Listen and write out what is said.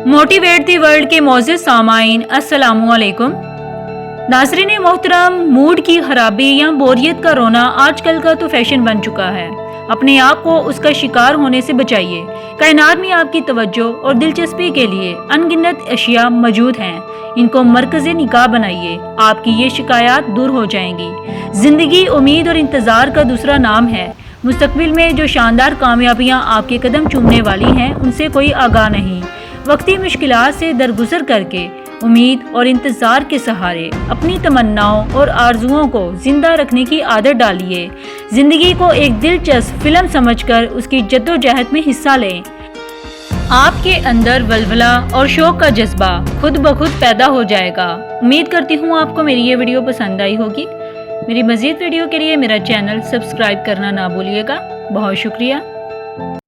Motivate the world के मोअज़्ज़िज़ सामाईन अस्सलामुअलैकुम। नाज़रीन मोहतरम, मूड की खराबी या बोरियत का रोना आजकल का तो फैशन बन चुका है। अपने आप को उसका शिकार होने से बचाइए। कायनात में आपकी तवज्जो और दिलचस्पी के लिए अनगिनत अशिया मौजूद हैं। इनको मरकज़ निगाह बनाइए, आपकी ये शिकायत दूर हो जाएंगी। ज़िंदगी उम्मीद और इंतज़ार का दूसरा नाम है। मुस्तकबिल में जो शानदार कामयाबियाँ आपके कदम चूमने वाली हैं, उनसे कोई आगाह नहीं। वक्ती मुश्किलात से दरगुजर करके उम्मीद और इंतज़ार के सहारे अपनी तमन्नाओं और आरजुओं को जिंदा रखने की आदत डालिए। ज़िंदगी को एक दिलचस्प फिल्म समझकर उसकी जद्दोजहद में हिस्सा लें। आपके अंदर वलवला और शौक का जज्बा खुद ब खुद पैदा हो जाएगा। उम्मीद करती हूँ आपको मेरी ये वीडियो पसंद आई होगी। मेरी मज़ीद वीडियो के लिए मेरा चैनल सब्सक्राइब करना ना भूलिएगा। बहुत शुक्रिया।